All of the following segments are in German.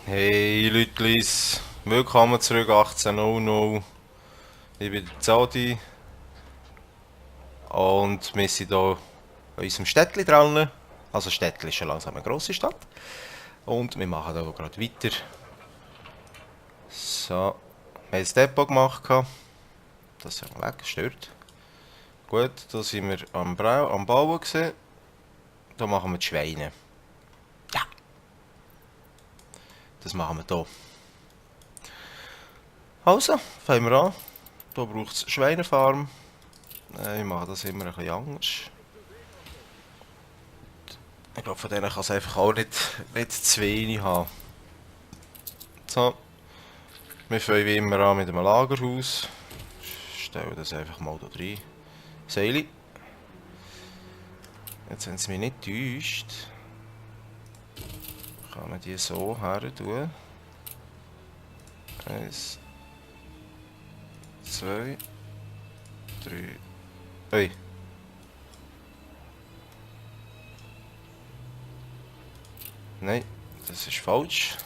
Hey Lütlis, willkommen zurück 18.00. Ich bin der Zadi und wir sind hier in unserem Städtchen dran. Also Städtchen ist schon langsam eine grosse Stadt. Und wir machen hier gerade weiter. So, wir haben das Depot gemacht. Das ist weg, stört. Gut, da sind wir am Bauen gewesen. Da machen wir die Schweine. Ja, das machen wir hier. Also, fangen wir an. Hier braucht es Schweinefarm. Ich mache das immer ein bisschen anders. Ich glaube, von denen kann es einfach auch nicht zu wenig haben. So, wir fangen wie immer an mit einem Lagerhaus. Stellen das einfach mal hier rein. Seili. Jetzt, wenn es mich nicht täuscht, kann man die so her tun. 1, 2, 3. Hey. Nein, das ist falsch.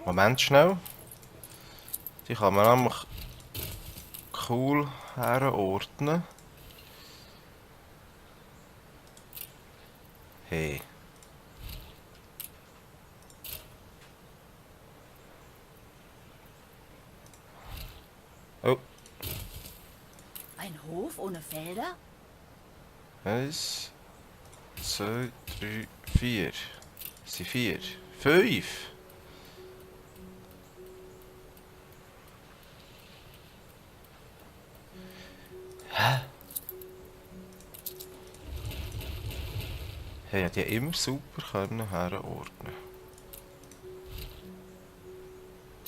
Moment schnell. Die kann man nämlich cool herordnen. Hey. Oh. Ein Hof ohne Felder? 1, 2, 3, 4. Das sind 4. 5. Hey, hat die immer super können herordnen.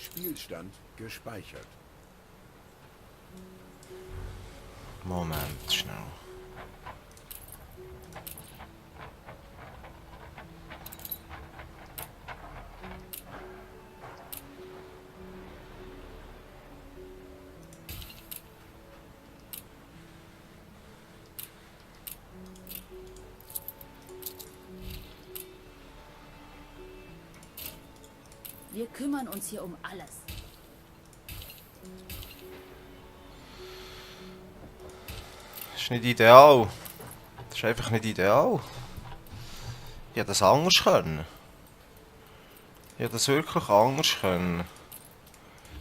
Spielstand gespeichert. Moment, schnell. Wir kümmern uns hier um alles. Das ist nicht ideal. Das ist einfach nicht ideal. Ich hätte das anders können. Ich hätte das wirklich anders können.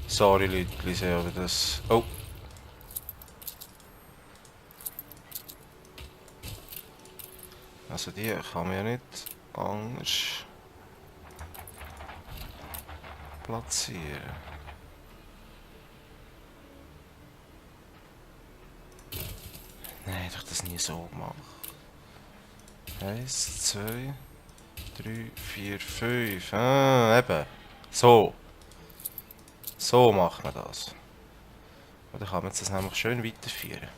Sorry Leute, aber das... Oh. Also die kann man ja nicht anders platzieren. Nein, ich habe das nie so gemacht. 1, 2, 3, 4, 5. Ah, eben. So. So macht man das. Und dann kann man das nämlich schön weiterführen.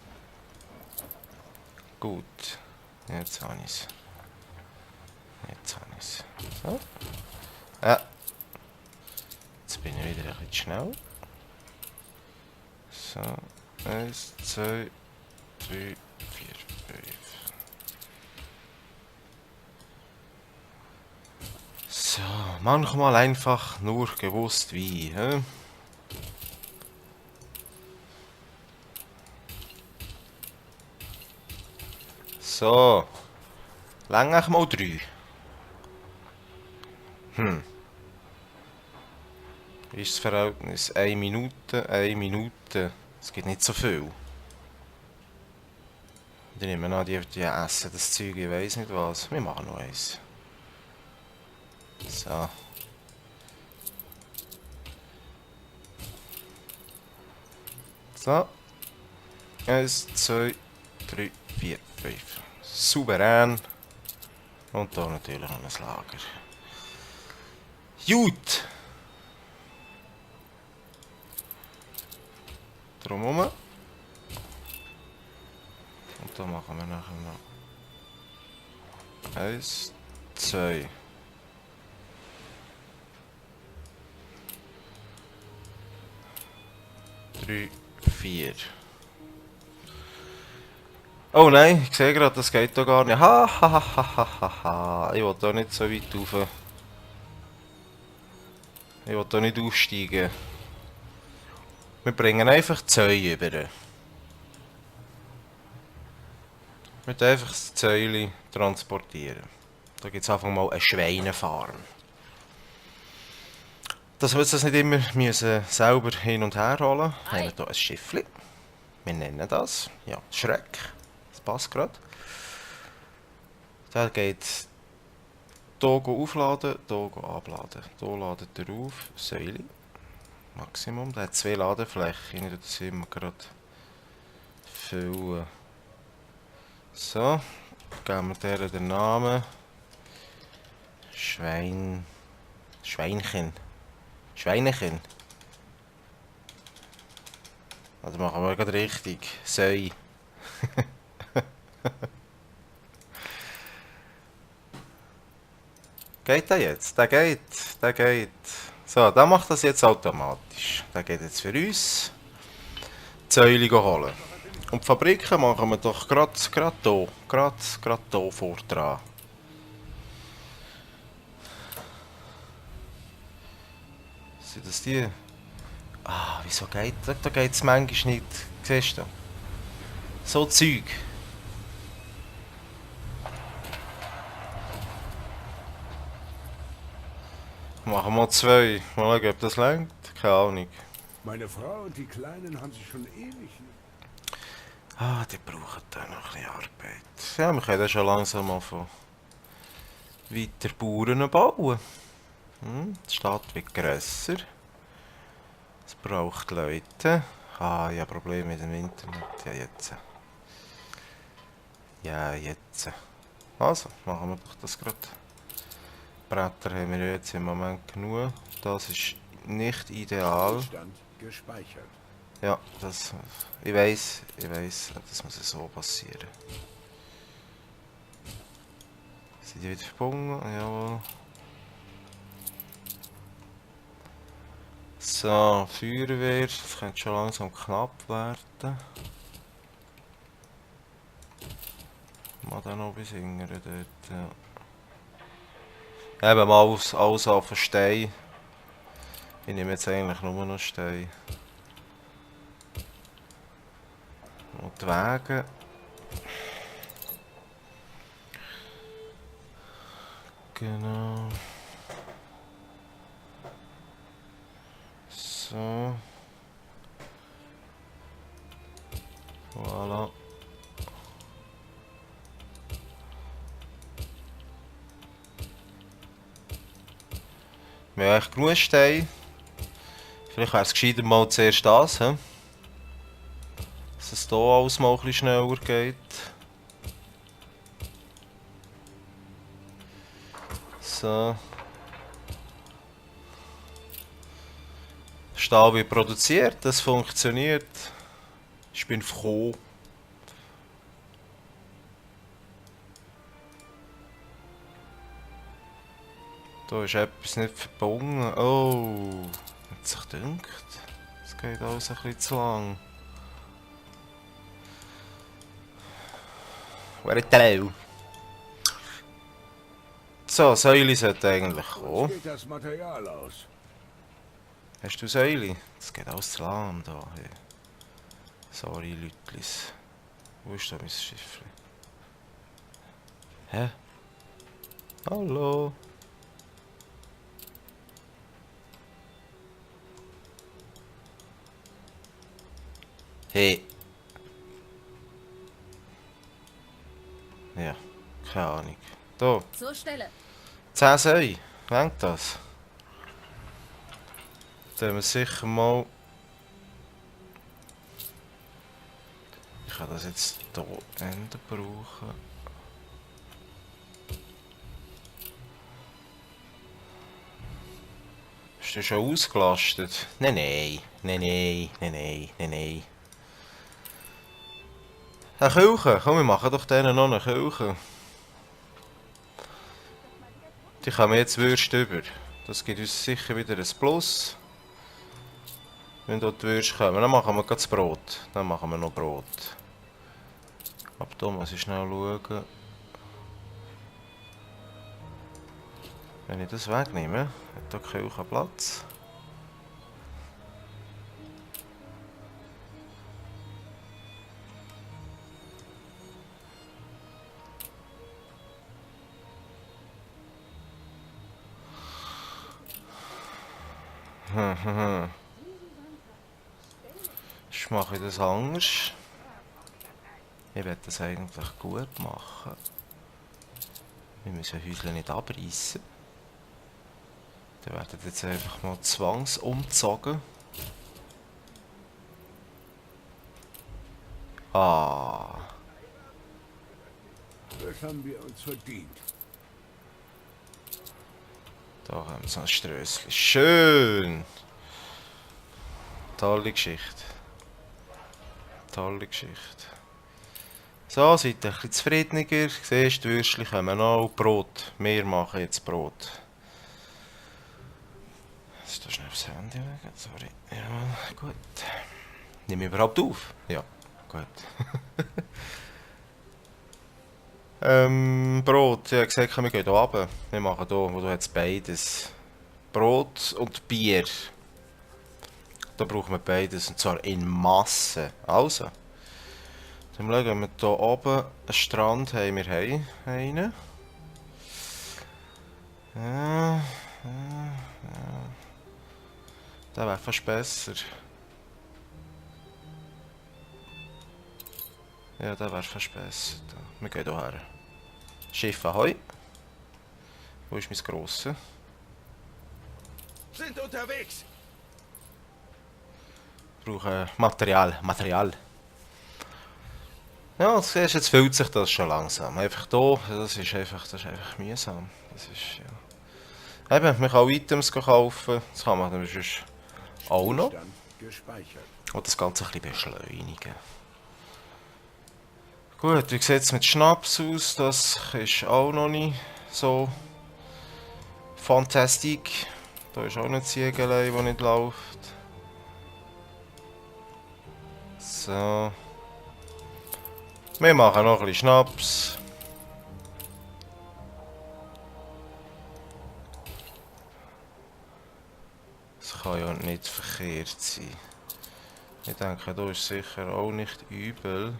Gut. Jetzt habe ich es. Jetzt habe ich es. So. Ja. Jetzt bin ich wieder ein bisschen schnell. So. 1, 2, 3, 4, 5. So, manchmal einfach nur gewusst wie. Hä? So. Lang eigentlich mal 3. Wie ist das Verhältnis? 1 Minute, 1 Minute. Es gibt nicht so viel. Die nehmen an, die essen das Zeug, ich weiss nicht was. Wir machen noch eins. So. So. 1, 2, 3, 4, 5. Souverän. Und da natürlich noch ein Lager. Gut. Drumherum. Und da machen wir nachher noch 1, 2. 3, 4. Oh nein, ich sehe gerade, das geht doch gar nicht. Ha, ha, ha, ha, ha, ha, ha. Ich will da nicht so weit rauf. Ich will da nicht aufsteigen. Wir bringen einfach Zäune über. Wir müssen einfach das Zäuli transportieren. Da gibt es einfach mal eine Schweinefarm. Dass wir das nicht immer müssen selber hin und her holen, haben wir hier ein Schiffli. Wir nennen das, ja, Schreck. Das passt gerade. Da geht hier aufladen, hier abladen. Hier ladet er auf, Säule. Maximum. Der hat 2 Ladeflächen. Ich tue das immer gerade füllen. So, geben wir der den Namen. Schweinchen. Schweinchen. Also machen wir gerade richtig. Säu. Geht der jetzt? Der geht. Der geht. So, der macht das jetzt automatisch. Der geht jetzt für uns. Zäule holen. Und die Fabriken machen wir doch gerade hier. Gerade hier vor dran. Sind das die? Ah, wieso geht das? Da geht es manchmal nicht. Siehst du? So Zeug. Machen wir 2. Mal schauen, ob das reicht. Keine Ahnung. Meine Frau und die Kleinen haben sich schon ewig nicht. Ah, die brauchen da noch ein bisschen Arbeit. Ja, wir können schon langsam mal von weiter Bauern bauen. Die Stadt wird grösser. Es braucht Leute. Ah, ja, Probleme mit dem Internet. Ja, jetzt. Ja, jetzt. Also, machen wir doch das gerade. Bretter haben wir jetzt im Moment genug. Das ist nicht ideal. Stillstand gespeichert. Ja, das. Ich weiß, das muss so passieren. Sind die wieder verbunden? Jawohl. So, Feuerwehr, das könnte schon langsam knapp werden. Mal dann noch bis hingern dort, ja. Eben mal alles auf Stein. Ich nehme jetzt eigentlich nur noch Stein. Und die Wege. Genau. So. Voilà. Wir haben echt genug Steine. Vielleicht wäre es gescheiter mal zuerst das, he? Dass es hier alles mal ein bisschen schneller geht. So. Stahl wird produziert, das funktioniert. Ich bin froh. Da ist etwas nicht verbunden. Oh, hat sich gedacht. Es geht alles ein bisschen zu lang. Where hello? So, Säule sollte eigentlich Uns kommen. geht das Material aus. Hast du Säule? Das geht alles zu lang da. Hey. Sorry, Lütlis. Wo ist da mein Schiff? Hä? Hallo? Hey. Ja, keine Ahnung. Da, Zur Stelle. 10 Säue. Reicht das? Da haben wir sicher mal... Ich kann das jetzt hier Ende brauchen. Ist der schon ausgelastet? Nein. Eine Küche, komm, wir machen doch denen noch eine Küche. Die kommen jetzt Würste über. Das gibt uns sicher wieder ein Plus. Wenn dort die Würste kommen, dann machen wir gerade das Brot. Dann machen wir noch Brot. Aber da muss ich schnell schauen. Wenn ich das wegnehme, hat da die Küche Platz. Ich mache das anders. Ich werde das eigentlich gut machen. Wir müssen Häusle nicht abreißen. Dann werden jetzt einfach mal zwangsumgezogen. Ah, Das haben wir uns verdient. da haben wir so ein Strössli. Schön! Tolle Geschichte. Tolle Geschichte. So, seid ihr ein bisschen zufriedener. Siehst du, die Würstchen kommen auch. Brot. Wir machen jetzt Brot. Ist da schnell aufs Handy legen? Sorry. Ja, gut. Nehme ich überhaupt auf? Ja, gut. Brot. Ja, gesagt, wir gehen hier runter. Wir machen hier, wo du jetzt beides. Brot und Bier. Da brauchen wir beides, und zwar in Masse. Also. Dann schauen wir hier oben einen Strand haben wir einen. Ja. Der wäre fast besser. Ja, der wäre fast besser. Wir gehen hierher. Schiff Ahoi. Wo ist mein Grosses? Sind unterwegs! Wir brauchen Material. Ja, du siehst, jetzt fühlt sich das schon langsam. Einfach hier, das ist einfach mühsam. Das ist, ja. Eben, man kann auch Items kaufen, das kann man dann sonst auch noch. Zustand gespeichert. Und das Ganze ein bisschen beschleunigen. Gut, wie sieht es mit Schnaps aus? Das ist auch noch nicht so fantastisch. Da ist auch eine Ziegelei, die nicht läuft. So. Wir machen noch ein bisschen Schnaps. Das kann ja nicht verkehrt sein. Ich denke, da ist sicher auch nicht übel,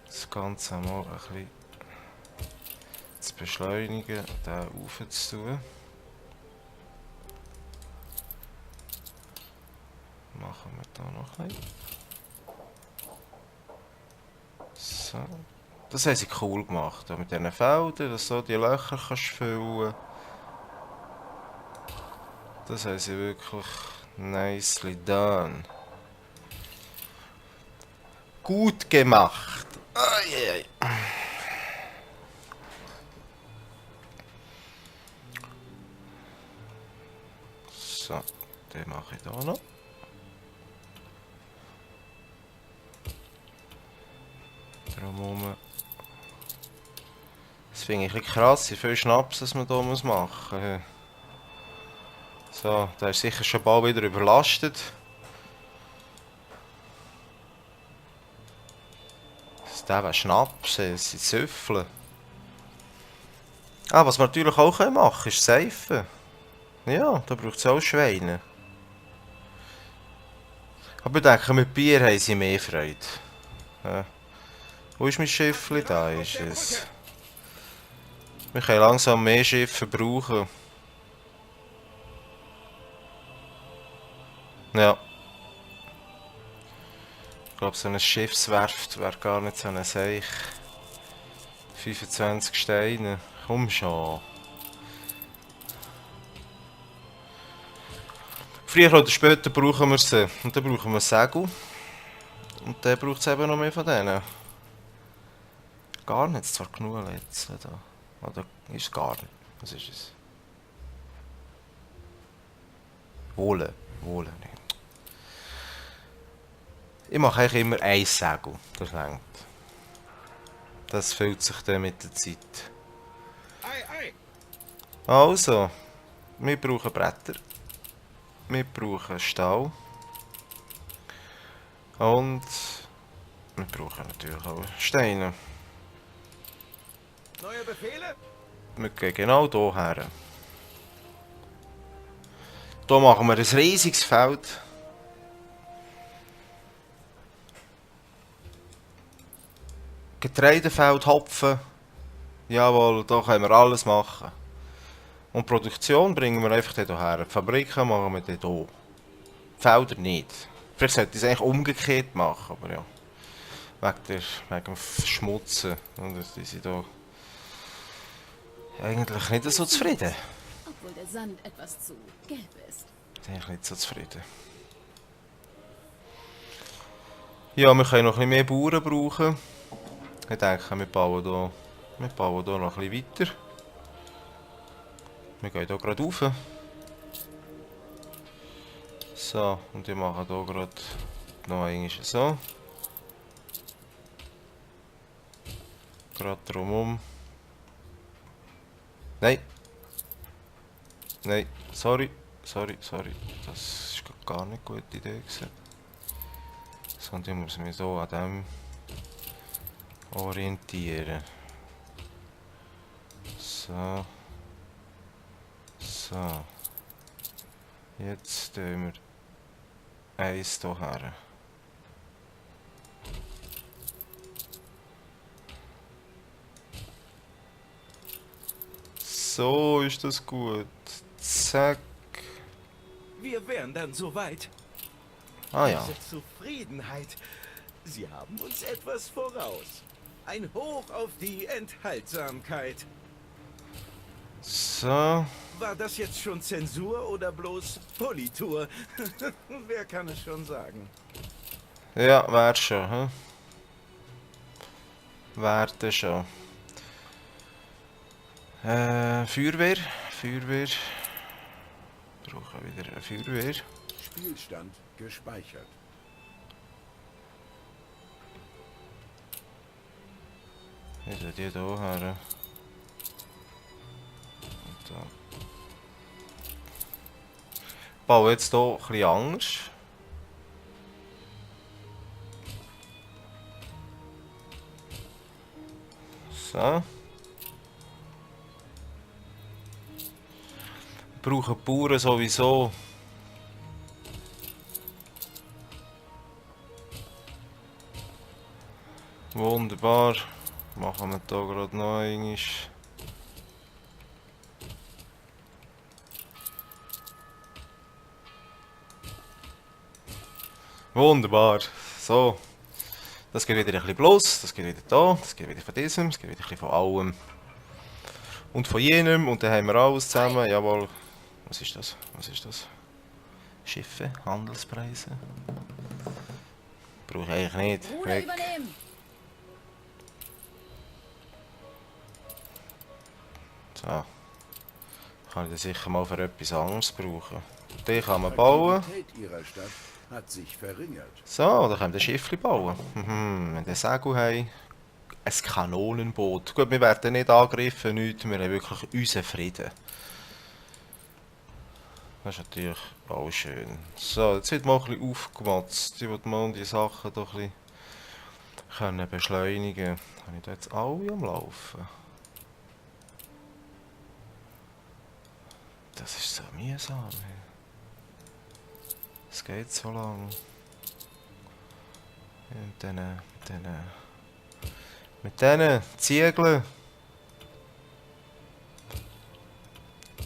das Ganze mal ein bisschen zu beschleunigen, den aufzutun. Machen wir da noch ein bisschen. So. Das haben sie cool gemacht, mit diesen Feldern, dass du so die Löcher kannst füllen. Das haben sie wirklich nicely done. Gut gemacht. Ai. So, den mache ich da noch. Drumherum. Das finde ich ein bisschen krass, wie viel Schnaps das man hier machen muss. So, der ist sicher schon bald wieder überlastet. Der wäre Schnaps, das sind Süffeln. Ah, was wir natürlich auch machen können, ist Seifen. Ja, da braucht es auch Schweine. Aber ich denke, mit Bier haben sie mehr Freude. Ja. Wo ist mein Schiffli? Da ist es. Wir können langsam mehr Schiffe brauchen. Ja. Ich glaube, so eine Schiffswerft wäre gar nicht so eine Seich. 25 Steine. Komm schon. Früher oder später brauchen wir sie. Und dann brauchen wir Segel. Und dann braucht es eben noch mehr von denen. Gar nicht, zwar genug Lätzchen da. Oder ist es gar nicht? Was ist es? Wohle. Wohle nicht. Ich mache eigentlich immer ein Segel. Das reicht. Das füllt sich dann mit der Zeit. Also, wir brauchen Bretter. Wir brauchen Stahl. Und Wir brauchen natürlich auch Steine. Neue Befehle? Wir gehen genau hier her. Hier machen wir ein riesiges Feld. Getreidefeld, Hopfen. Jawohl, da können wir alles machen. Und die Produktion bringen wir einfach hierher. Die Fabriken machen wir hier. Die Felder nicht. Vielleicht sollte ich es eigentlich umgekehrt machen, aber ja. Wegen dem Verschmutzen. Und die sind hier eigentlich nicht so zufrieden. Obwohl der Sand etwas zu gelb ist. Bin ich nicht so zufrieden. Ja, wir können noch ein bisschen mehr Bauern brauchen. Ich denke, wir bauen hier noch ein bisschen weiter. Wir gehen hier gerade rauf. So, und ich mache hier gerade noch einmal so. Gerade drumherum. Nein! Nein, sorry. Das ist gar nicht eine gute Idee gewesen. Sondern ich muss mich so an dem orientieren. So. So. Jetzt tun wir eins hierher. So ist das gut. Zack. Wir wären dann soweit. Ah ja. Diese Zufriedenheit. Sie haben uns etwas voraus. Ein Hoch auf die Enthaltsamkeit. So. War das jetzt schon Zensur oder bloß Politur? Wer kann es schon sagen? Ja, wär schon, hm? Wär schon. Feuerwehr. Brauchen wieder eine Feuerwehr. Spielstand gespeichert. Ich tue die hier her. Und da. Ich baue jetzt hier ein bisschen anders. So. Brauchen die Bauern sowieso. Wunderbar. Machen wir hier gerade noch einmal. Wunderbar. So. Das geht wieder ein bisschen bloß, das geht wieder da, das geht wieder von diesem, das geht wieder ein bisschen von allem. Und von jenem, und dann haben wir alles zusammen. Jawohl. Was ist das? Schiffe, Handelspreise. Brauche ich eigentlich nicht. Ruder Weg. übernehmen. So. Kann ich das sicher mal für etwas anderes brauchen. Den kann man bauen. Die Aktivität ihrer Stadt hat sich verringert. So, dann können wir ein Schiff bauen. Wenn wir Segel haben. Ein Kanonenboot. Gut, wir werden nicht angegriffen, nichts. Wir haben wirklich unseren Frieden. Das ist natürlich auch schön. So, jetzt wird mal ein bisschen aufgemotzt. Ich will mal die Sachen doch ein bisschen beschleunigen. Habe ich da jetzt alle am Laufen? Das ist so mühsam. Es geht so lang. Mit diesen Ziegeln.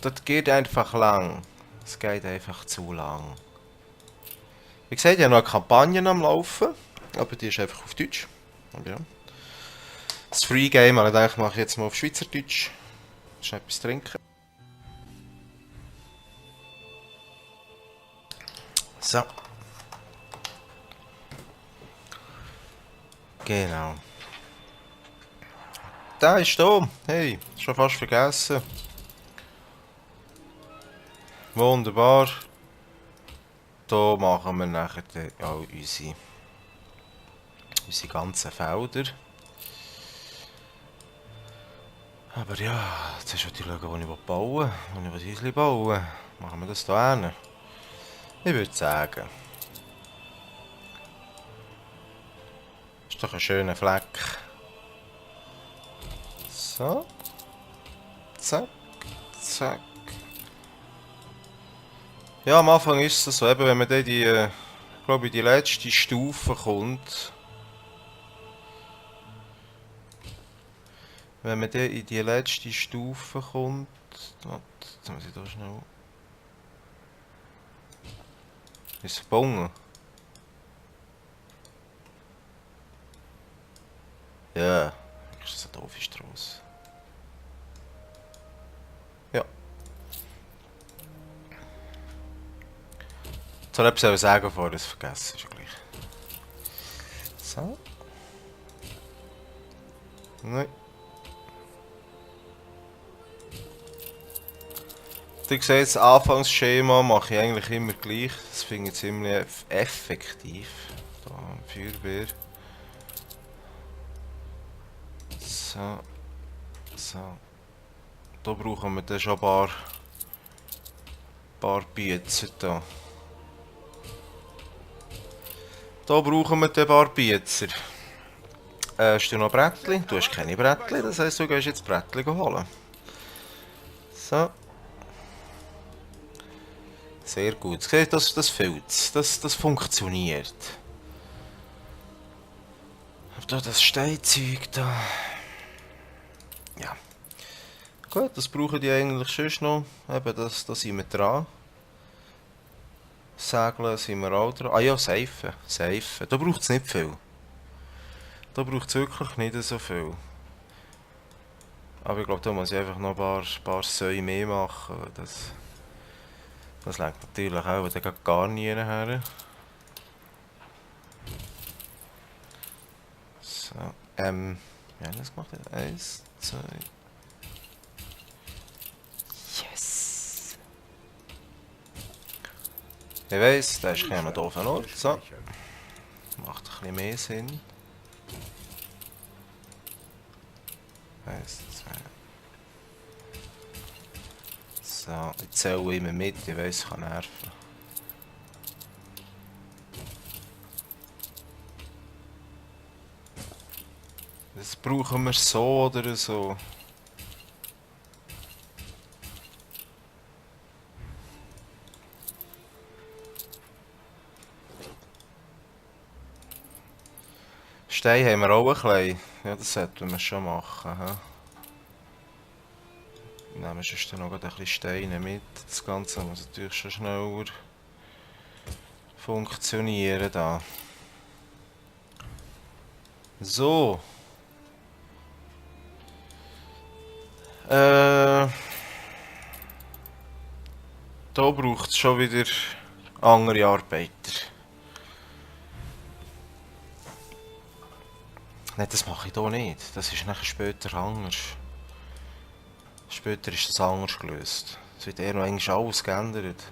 Das geht einfach lang. Es geht einfach zu lang. Wie gesagt, ich habe noch eine Kampagne am Laufen. Aber die ist einfach auf Deutsch. Aber ja. Das Free Game, also ich denke, mache ich jetzt mal auf Schweizerdeutsch. Schnell etwas trinken. So. Genau. Der ist da. Hey, schon fast vergessen. Wunderbar. Da machen wir nachher auch unsere ganzen Felder. Aber ja, jetzt ist natürlich schauen, wo ich bauen will. Wo ich was Häuschen bauen. Machen wir das hier hin. Ich würde sagen. Ist doch ein schöner Fleck. So. Zack. Zack. Ja, am Anfang ist es so, eben wenn man dann die, glaube ich, die letzte Stufe kommt. Wenn man dann in die letzte Stufe kommt. Warte, jetzt muss ich da schnell. Ist es verbunden? Ja, ist das eine doofe Strasse. Ja. Ich soll etwas sagen, bevor ich es vergesse, ist ja gleich. So. Nein. Du siehst, das Anfangsschema mache ich eigentlich immer gleich. Das finde ich ziemlich effektiv. Da, Feuerwehr. So. So. Da brauchen wir dann schon ein paar Biezer da. Da brauchen wir dann ein paar Biezer. Hast du noch Brettchen? Du hast keine Brettchen, das heisst, du gehst jetzt Brettchen holen. So. Sehr gut. Seht, das füllt, das funktioniert. Da das Steinzeug da. Ja. Gut, das brauchen die eigentlich schon noch. Eben, da sind wir dran. Segeln sind wir auch dran. Ah ja, Seifen. Seifen. Da braucht es nicht viel. Da braucht es wirklich nicht so viel. Aber ich glaube, da muss ich einfach noch ein paar Säue mehr machen. Das lenkt natürlich auch, da geht gar nie her. So, wie haben wir das gemacht? 1, 2. Yes! Ich weiss, da ist ein doofer Ort. So. Macht ein bisschen mehr Sinn. 1, 2. So, ich zähle immer mit, ich weiss, es kann nerven. Das brauchen wir so oder so. Stein haben wir auch ein bisschen. Ja, das sollten wir schon machen. He? Nehmen wir sonst noch ein bisschen Steine mit. Das Ganze muss natürlich schon schneller funktionieren da. So. Da braucht es schon wieder andere Arbeiter. Nein, das mache ich hier nicht. Das ist nachher später anders. Später ist das anders gelöst. Es wird eher noch eigentlich alles geändert.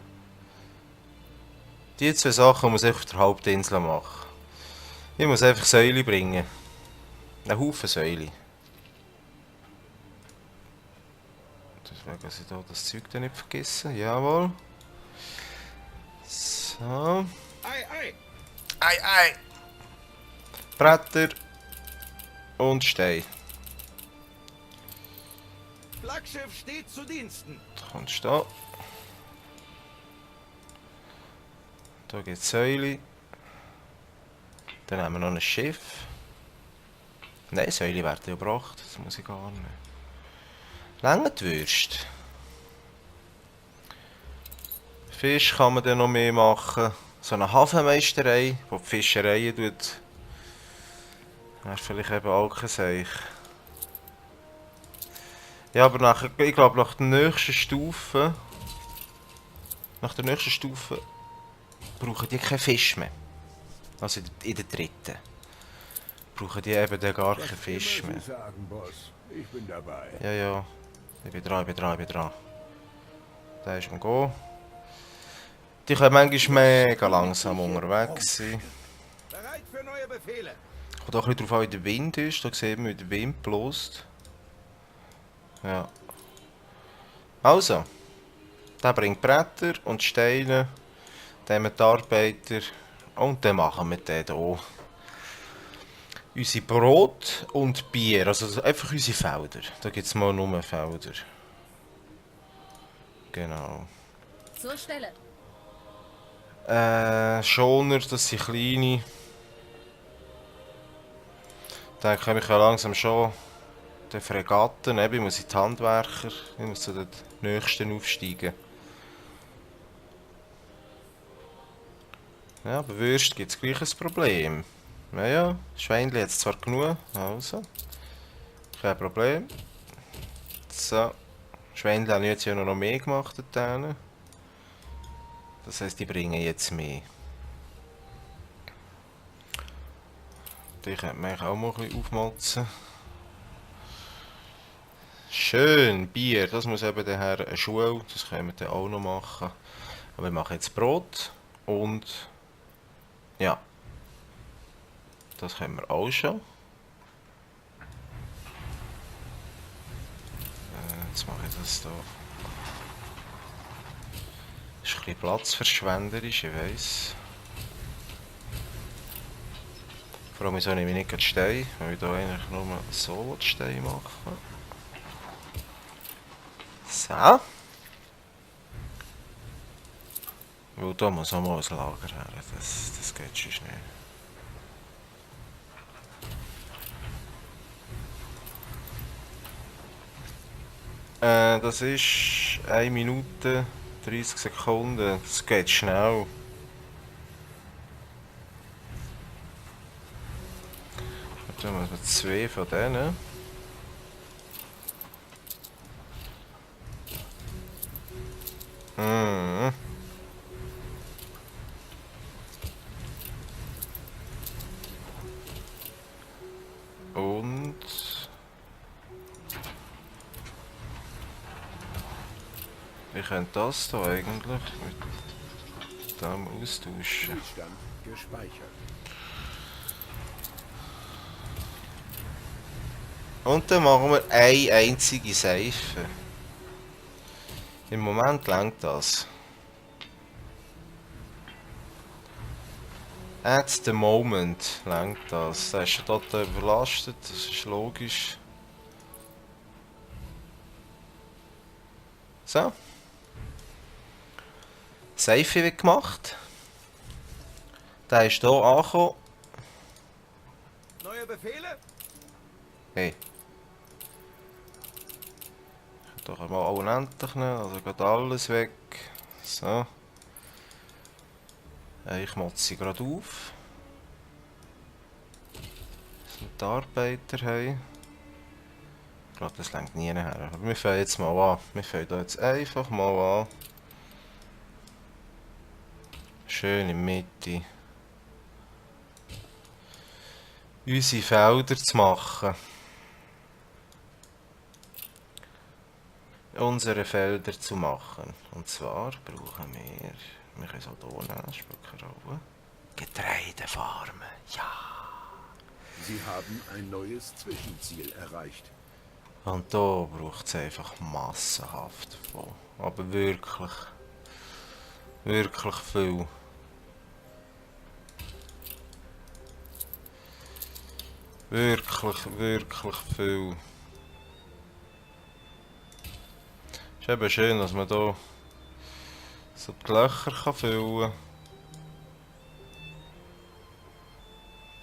Die zwei Sachen muss ich auf der Hauptinsel machen. Ich muss einfach Säule bringen. Ein Haufen Säule. Deswegen, dass ich hier das Zeug dann nicht vergesse. Jawohl. So. Ei, ei! Ei, ei! Bretter und Stein. Flaggschiff steht zu Diensten. Da kommst du da. Da gibt es Säule. Dann haben wir noch ein Schiff. Nein, Säule werden ja gebracht. Das muss ich gar nicht. Lange die Würste. Fisch kann man dann noch mehr machen. So eine Hafenmeisterei, wo die Fischereien tut. Das ist vielleicht eben auch kein Seich. Ja, aber nachher, ich glaube nach der nächsten Stufe. Nach der nächsten Stufe brauchen die keinen Fisch mehr. Also in der dritten. Brauchen die eben dann gar keinen Fisch mehr. Sagen, Boss. Ich bin dabei. Ja, ja. Ich bin dran, ich bin dran, ich bin dran. Da ist am Go. Die können manchmal mega langsam unterwegs sein. Bereit für neue Befehle. Kommt auch ein bisschen darauf an, wie der Wind ist. Da sehen wir, wie der Wind bläst. Ja. Also. Der bringt Bretter und Steine. Dann haben wir die Arbeiter. Und dann machen wir den hier. Unsere Brot und Bier, also einfach unsere Felder. Da gibt es mal nur Felder. Genau. Zur Stelle. Schoner, das sind kleine. Dann komme ich ja langsam schon den Fregatten, eben, ich muss in die Handwerker, ich muss zu den nächsten aufsteigen. Ja, aber Würst gibt es gleich ein Problem. Naja, Schweinli hat es zwar genug, also. Kein Problem. So. Schweinli haben jetzt ja noch mehr gemacht dort. Das heisst, die bringen jetzt mehr. Die könnte man eigentlich auch mal ein bisschen aufmotzen. Schön, Bier, das muss eben daher eine Schule, das können wir dann auch noch machen. Aber wir machen jetzt Brot und ja, das können wir auch schon. Jetzt mache ich das hier. Das ist ein bisschen platzverschwenderisch, ich weiss. Vor allem wieso nehme ich nicht gerade Stein, weil ich hier eigentlich nur so Stein machen. So. Weil da muss auch mal ein Lager her, das geht schon schnell. Das ist 1 Minute 30 Sekunden, das geht schnell. Dann müssen wir 2 von denen. Mhm. Und ich könnte das hier eigentlich mit dem austauschen. Spielstand gespeichert. Und dann machen wir eine einzige Seife. Im Moment langt das. At the moment langt das. Da ist schon total überlastet, das ist logisch. So. Seife wird gemacht. Der ist hier angekommen. Neue Befehle? Hey. Da können wir auch unendlich nehmen, also geht alles weg. So. Ich motze sie gerade auf. Dass wir die Arbeiter haben. Ich glaube, das längt nie her. Aber wir fangen jetzt mal an. Wir fangen da jetzt einfach mal an. Schön in der Mitte. Unsere Felder zu machen. Unsere Felder zu machen. Und zwar brauchen wir können es auch hier nehmen, spielt keine Rolle. Getreidefarmen, ja. Sie haben ein neues Zwischenziel erreicht. Und da braucht es einfach massenhaft von. Aber wirklich, wirklich viel. Wirklich, wirklich viel. Es ist eben schön, dass man hier so die Löcher füllen kann.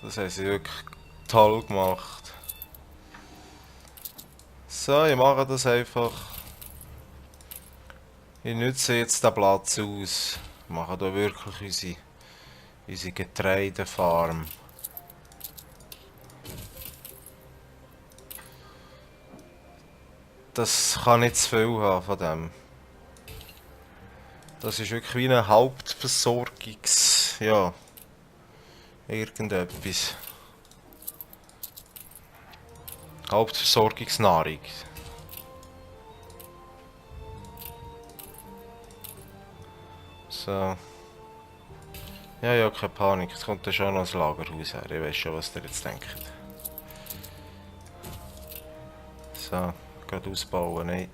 Das haben sie wirklich toll gemacht. So, ich mache das einfach. Ich nutze jetzt den Platz aus. Wir machen hier wirklich unsere Getreidefarm. Das kann nicht zu viel haben von dem. Das ist wirklich wie eine Hauptversorgungs... ja... irgendetwas. Hauptversorgungsnahrung. So. Ja, ja, keine Panik. Es kommt dann schon noch das Lagerhaus her. Ich weiß schon, was ihr jetzt denkt. So, gerade ausbauen, nein.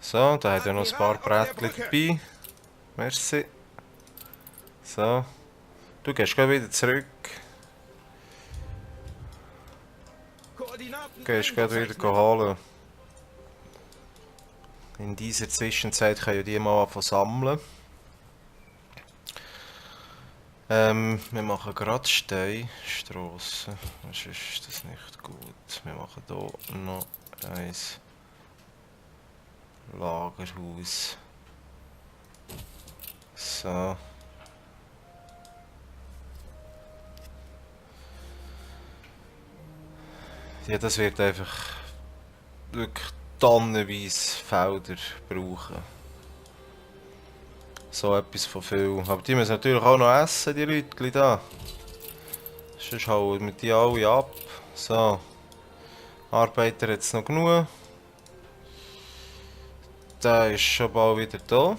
So, da hat er noch ein paar Brettchen dabei. Merci. So. Du gehst gleich wieder zurück. gehst gerade wieder holen. In dieser Zwischenzeit können die mal anfangen sammeln. Wir machen gerade Steinstrasse. Sonst ist das nicht gut. Wir machen hier noch ein Lagerhaus. So. Ja, das wird einfach wirklich tonnenweise Felder brauchen. So etwas von viel. Aber die müssen natürlich auch noch essen, die Leute da. Sonst hauen wir die alle ab. So. Arbeiter jetzt noch genug. Der ist schon bald wieder da.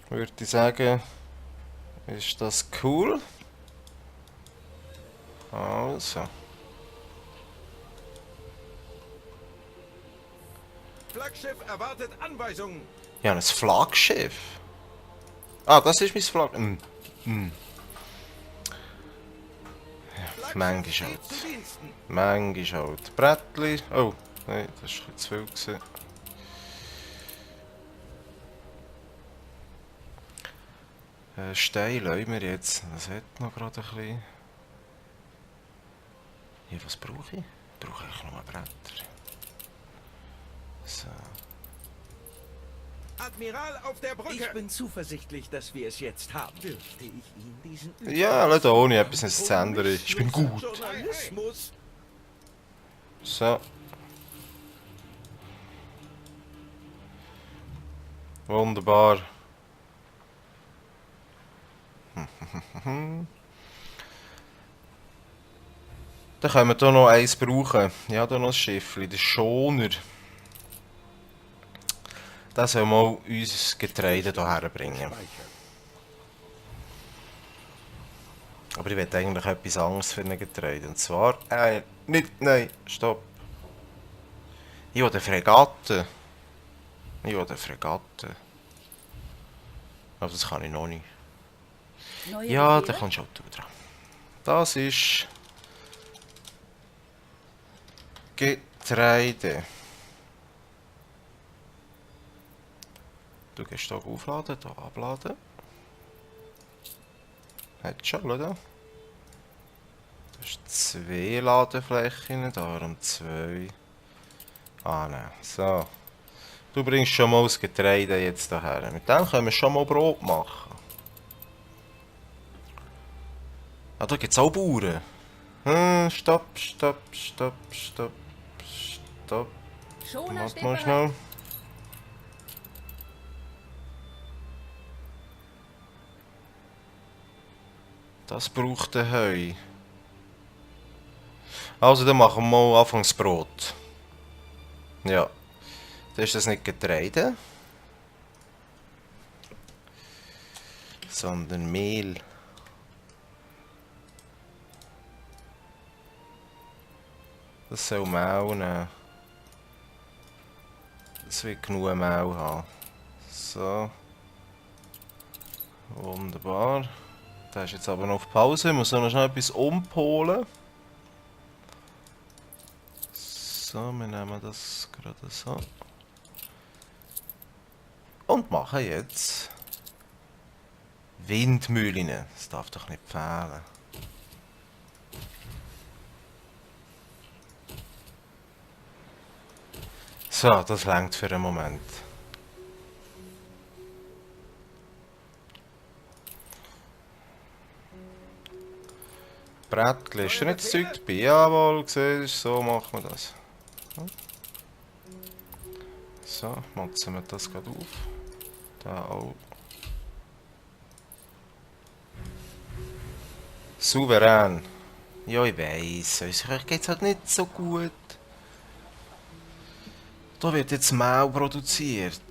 Würde ich sagen, ist das cool. Also. Flaggschiff erwartet Anweisungen. Ja, ein Flaggschiff. Ah, das ist mein Flagg. Manchmal halt. Steht zu Diensten. Manchmal halt. Brettli. Oh, nein, das war ein bisschen zu viel gewesen. Stein lassen wir jetzt. Das hat noch gerade ein bisschen. Ja, was brauche ich? Ich brauche eigentlich nur Bretter. So. Admiral auf der Brücke. Ich bin zuversichtlich, dass wir es jetzt haben. Dürfte ich Ihnen diesen Ja, lass da ohne etwas zu ändern. Ich bin gut. Journalismus. So. Wunderbar. Dann können wir hier noch eins brauchen. Ja, hier noch ein Schiffli, der Schoner. Das soll mal uns Getreide hierher bringen. Aber ich will eigentlich etwas anderes für ein Getreide. Und zwar... nicht... Nein, stopp. Ich will eine Fregatte. Ich will eine Fregatte. Aber das kann ich noch nicht. Neue Ja, Befehle? da kannst du auch dran. Das ist... Getreide. Du gehst hier aufladen, hier abladen. Hat schon, oder? Das ist 2 Ladeflächen, darum 2. Ah, nein. So. Du bringst schon mal das Getreide jetzt daher. Mit dem können wir schon mal Brot machen. Ah, da gibt es auch Bauern. Stopp. Schoner Warte steht mal bereit. schnell. Das braucht ein Heu. Also, dann machen wir mal anfangs Brot. Ja. Dann ist das nicht Getreide, sondern Mehl. Das soll Mehl nehmen. Das wird genug Mehl haben. So. Wunderbar. Der ist jetzt aber noch auf Pause. Ich muss noch schnell etwas umpolen. So, wir nehmen das gerade so. Und machen jetzt Windmühlen. Das darf doch nicht fehlen. So, das reicht für einen Moment. Brettli, ist da nicht das Zeug dabei? Jawohl, siehst, so machen wir das. So, motzen wir das gerade auf. Da auch. Souverän. Ja, ich weiss, uns geht es halt nicht so gut. Da wird jetzt Mehl produziert.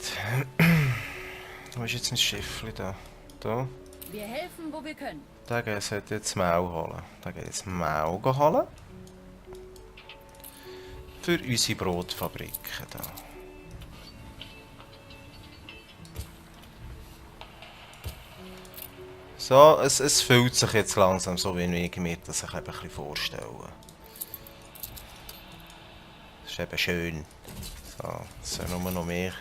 Wo ist jetzt ein Schiffli da? Da. Wir helfen, wo wir können. Der sollte jetzt Mehl holen. Der geht jetzt Mehl holen. Für unsere Brotfabriken da. So, es fühlt sich jetzt langsam so, wie ich mir das ein bisschen vorstelle. Das ist eben schön. So, es sind nur noch mehr.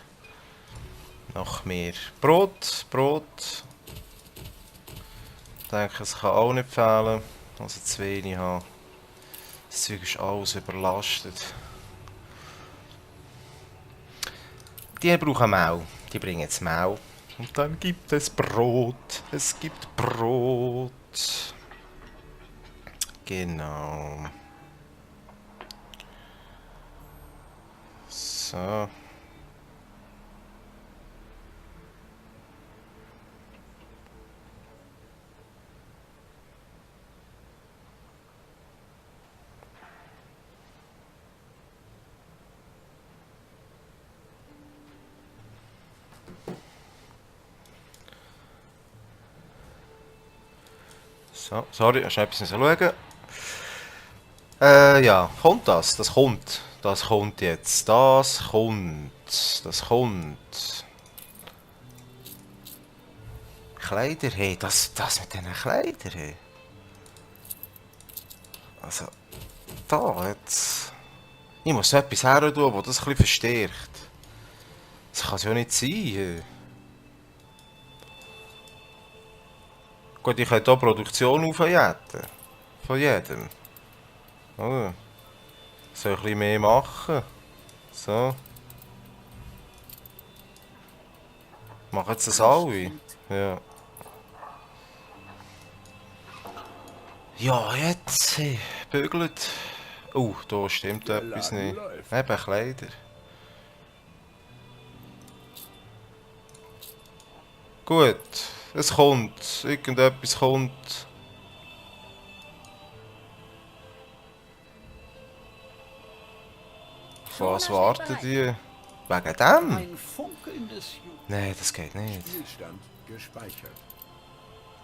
Noch mehr. Brot, Brot. Ich denke, es kann auch nicht fehlen. Also zu wenig haben. Das Zeug ist alles überlastet. Die brauchen Mehl. Die bringen jetzt Mehl. Und dann gibt es Brot. Es gibt Brot. Genau. So. So, sorry, ich muss etwas schauen. Ja, kommt das? Das kommt. Das kommt jetzt. Das kommt. Das kommt. Kleider, hey, das mit diesen Kleidern, hey. Also, da jetzt. Ich muss etwas her tun, das das ein bisschen verstärkt. Das kann es ja nicht sein. Hey. Gut, ich könnte hier Produktion aufjäten. Von jedem. Oh. Soll ich ein bisschen mehr machen? So. Machen jetzt das alle? Ja. Ja, jetzt. Hey, bügelt. Oh, da stimmt Der etwas Laden nicht. läuft. Eben Kleider. Gut, es kommt. Irgendetwas kommt. Auf was warten die? Wegen dem? Ein funkelndes Nein, das geht nicht. Spielstand gespeichert.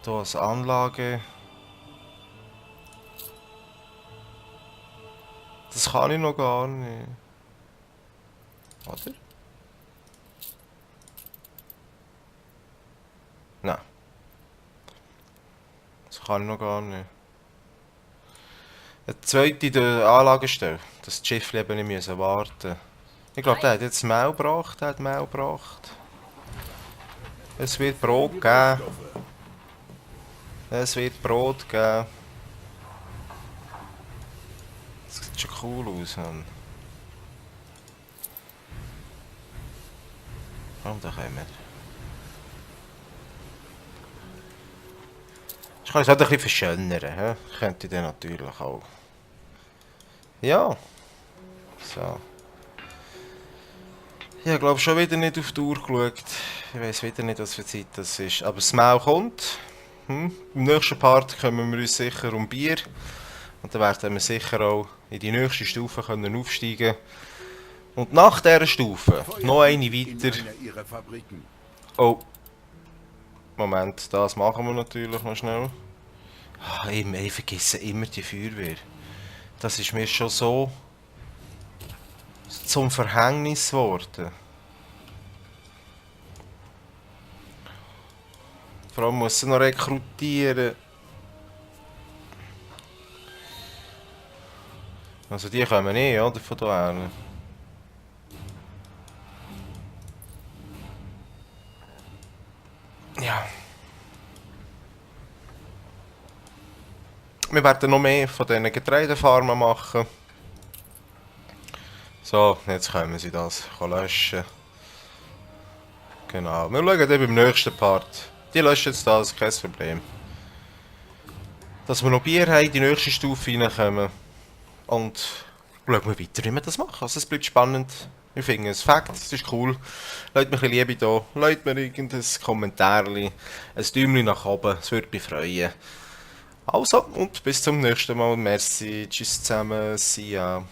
Hier ist Anlage. Das kann ich noch gar nicht. Oder? Nein. Das kann ich noch gar nicht. Eine zweite Anlagestelle. Das Schiff eben nicht müssen warten. Ich glaube, der hat jetzt Mehl gebracht. Der hat Mehl gebracht. Es wird Brot geben. Es wird Brot geben. Das sieht schon cool aus, Mann. Warum da kommen wir? Ich kann es halt ein bisschen verschönern. He? Könnte ich dann natürlich auch. Ja. So. Ich glaube schon wieder nicht auf die Uhr geschaut. Ich weiß wieder nicht, was für Zeit das ist. Aber das Mail kommt. Im nächsten Part kümmern wir uns sicher um Bier. Und dann werden wir sicher auch in die nächste Stufe können aufsteigen. Und nach dieser Stufe noch eine weiter. In einer ihrer Fabriken. Oh. Moment, das machen wir natürlich noch schnell. Ah, ich vergesse immer die Feuerwehr. Das ist mir schon so zum Verhängnis geworden. Vor allem muss sie noch rekrutieren. Also die kommen eh, oder? Von da her. Ja. Wir werden noch mehr von diesen Getreidefarmen machen. So, jetzt können sie das löschen. Genau, wir schauen dann beim nächsten Part. Die löschen jetzt das, kein Problem. Dass wir noch Bier haben, die nächste Stufe reinkommen. Und schauen wir weiter, wie wir das machen. Also es bleibt spannend. Wir finden es Fakt, es ist cool. Lasst mir ein bisschen Liebe da, lasst mir irgendein Kommentar, ein Däumchen nach oben, es würde mich freuen. Also, und bis zum nächsten Mal. Merci, tschüss zusammen, see ya.